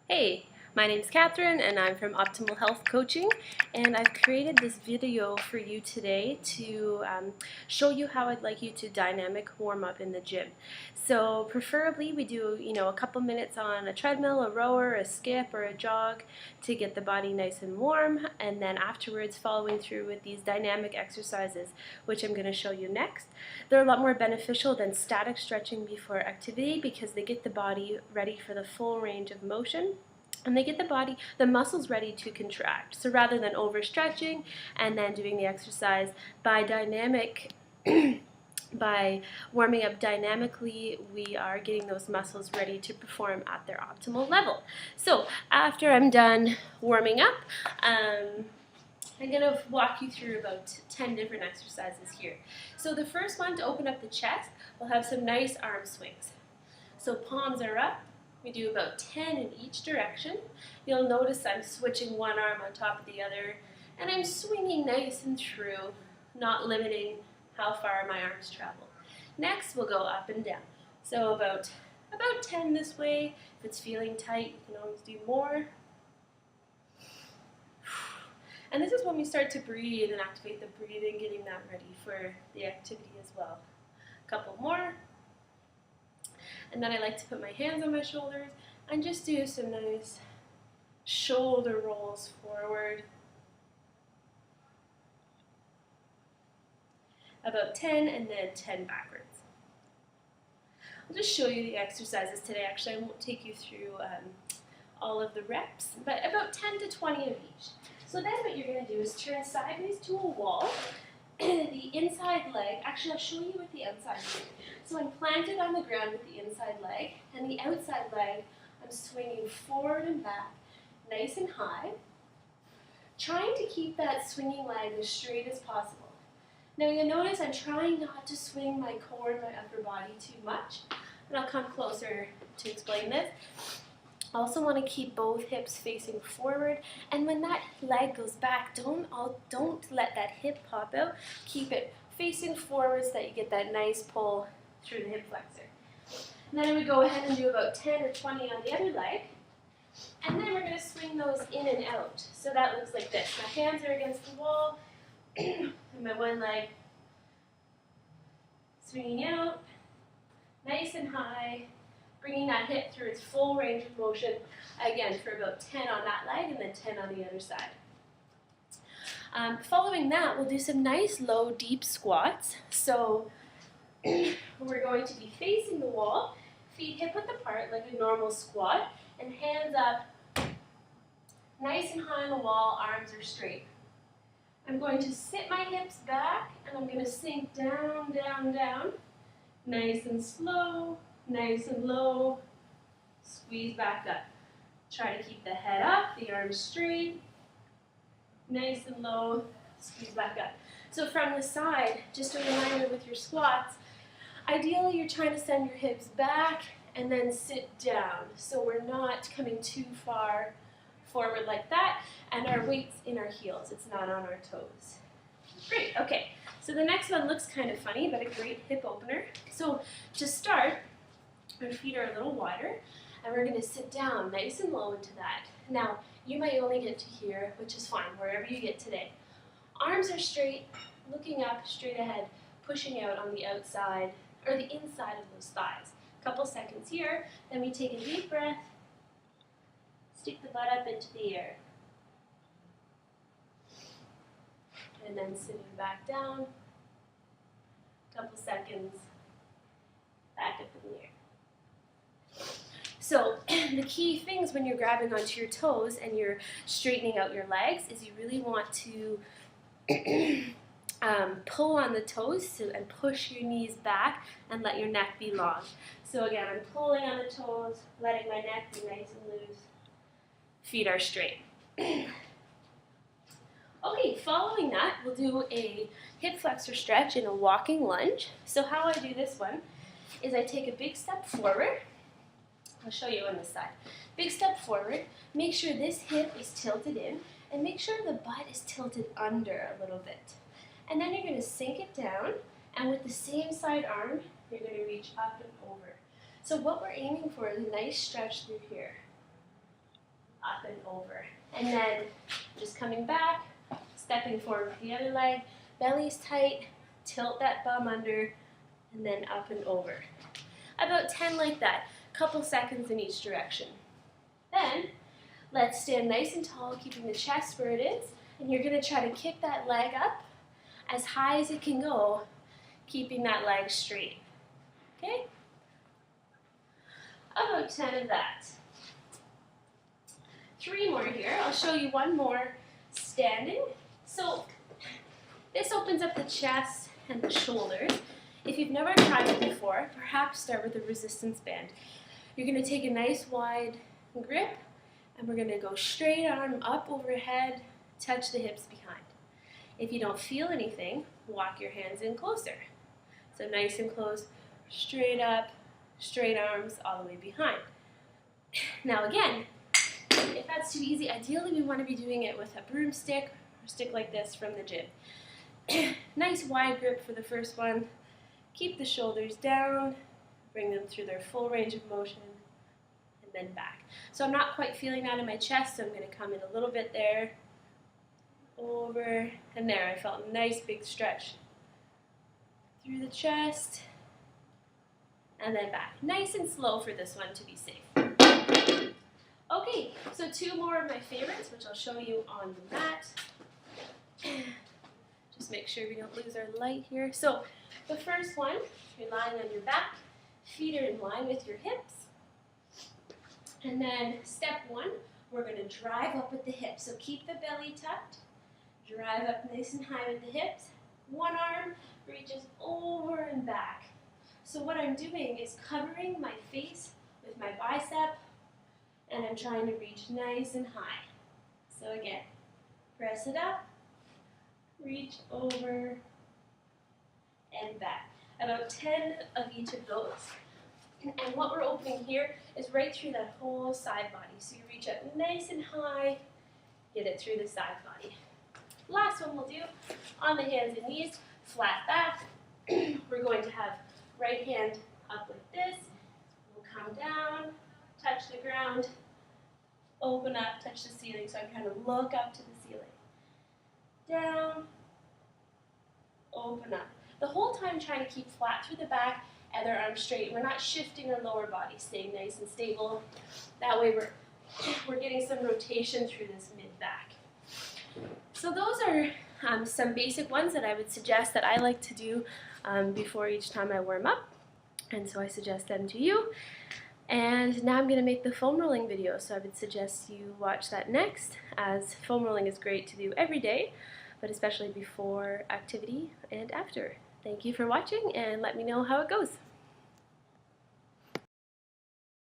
Hey, my name's Catherine and I'm from Optimal Health Coaching, and I've created this video for you today to show you how I'd like you to dynamic warm up in the gym. So preferably we do a couple minutes on a treadmill, a rower, a skip, or a jog to get the body nice and warm, and then afterwards following through with these dynamic exercises, which I'm going to show you next. They're a lot more beneficial than static stretching before activity because they get the body ready for the full range of motion, and they get the muscles ready to contract. So rather than overstretching and then doing the exercise by warming up dynamically, we are getting those muscles ready to perform at their optimal level. So after I'm done warming up, I'm going to walk you through about 10 different exercises here. So the first one, to open up the chest, we'll have some nice arm swings. So palms are up. We do about 10 in each direction. You'll notice I'm switching one arm on top of the other, and I'm swinging nice and through, not limiting how far my arms travel. Next, we'll go up and down. So about 10 this way. If it's feeling tight, you can always do more. And this is when we start to breathe and activate the breathing, getting that ready for the activity as well. A couple more. And then I like to put my hands on my shoulders and just do some nice shoulder rolls forward. About 10 and then 10 backwards. I'll just show you the exercises today. Actually, I won't take you through all of the reps, but about 10 to 20 of each. So then what you're going to do is turn sideways to a wall. The inside leg, actually I'll show you with the outside leg. So I'm planted on the ground with the inside leg, and the outside leg I'm swinging forward and back, nice and high, trying to keep that swinging leg as straight as possible. Now you'll notice I'm trying not to swing my core and my upper body too much, and I'll come closer to explain this. Also want to keep both hips facing forward, and when that leg goes back, don't let that hip pop out. Keep it facing forward so that you get that nice pull through the hip flexor. And then we go ahead and do about 10 or 20 on the other leg, and then we're going to swing those in and out. So that looks like this. My hands are against the wall, and my one leg swinging out, nice and high, bringing that hip through its full range of motion, again, for about 10 on that leg and then 10 on the other side. Following that, we'll do some nice low, deep squats. So we're going to be facing the wall, feet hip-width apart like a normal squat, and hands up, nice and high on the wall, arms are straight. I'm going to sit my hips back, and I'm going to sink down, down, down, nice and slow, nice and low, squeeze back up. Try to keep the head up, the arms straight, nice and low, squeeze back up. So from the side, just a reminder with your squats, ideally you're trying to send your hips back and then sit down. So we're not coming too far forward like that, and our weight's in our heels, it's not on our toes. Great, okay. So the next one looks kind of funny, but a great hip opener. So to start, our feet are a little wider, and we're going to sit down nice and low into that. Now, you might only get to here, which is fine, wherever you get today. Arms are straight, looking up, straight ahead, pushing out on the outside, or the inside of those thighs. A couple seconds here, then we take a deep breath, stick the butt up into the air. And then sitting back down, a couple seconds, back up in the air. So the key things when you're grabbing onto your toes and you're straightening out your legs is you really want to pull on the toes and push your knees back and let your neck be long. So again, I'm pulling on the toes, letting my neck be nice and loose. Feet are straight. Okay, following that, we'll do a hip flexor stretch in a walking lunge. So how I do this one is I take a big step forward. I'll show you on this side. Big step forward, make sure this hip is tilted in, and make sure the butt is tilted under a little bit. And then you're going to sink it down, and with the same side arm, you're going to reach up and over. So what we're aiming for is a nice stretch through here. up and over. And then just coming back, stepping forward with the other leg, belly's tight, tilt that bum under, and then up and over. About 10 like that, couple seconds in each direction. Then, let's stand nice and tall, keeping the chest where it is, and you're gonna try to kick that leg up as high as it can go, keeping that leg straight, okay? About 10 of that. 3 more here. I'll show you one more standing. So this opens up the chest and the shoulders. If you've never tried it before, perhaps start with a resistance band. You're going to take a nice wide grip, and we're going to go straight arm up overhead, touch the hips behind. If you don't feel anything, walk your hands in closer. So nice and close, straight up, straight arms all the way behind. Now again, if that's too easy, ideally we want to be doing it with a broomstick or a stick like this from the gym. Nice wide grip for the first one. Keep the shoulders down, bring them through their full range of motion, and then back. So I'm not quite feeling that in my chest, so I'm going to come in a little bit there, over, and there. I felt a nice big stretch through the chest, and then back. Nice and slow for this one to be safe. Okay, so 2 more of my favorites, which I'll show you on the mat. Just make sure we don't lose our light here. So the first one, you're lying on your back, feet are in line with your hips. And then step 1, we're going to drive up with the hips. So keep the belly tucked, drive up nice and high with the hips. One arm reaches over and back. So what I'm doing is covering my face with my bicep, and I'm trying to reach nice and high. So again, press it up, reach over, and back. About 10 of each of those. And what we're opening here is right through that whole side body. So you reach up nice and high, get it through the side body. Last one we'll do, on the hands and knees, flat back. We're going to have right hand up like this. We'll come down, touch the ground, open up, touch the ceiling. So I'm trying to look up to the ceiling. Down, open up. The whole time trying to keep flat through the back, other arm straight. We're not shifting our lower body, staying nice and stable. That way we're getting some rotation through this mid-back. So those are some basic ones that I would suggest that I like to do before each time I warm up. And so I suggest them to you. And now I'm going to make the foam rolling video, so I would suggest you watch that next, as foam rolling is great to do every day, but especially before activity and after. Thank you for watching, and let me know how it goes.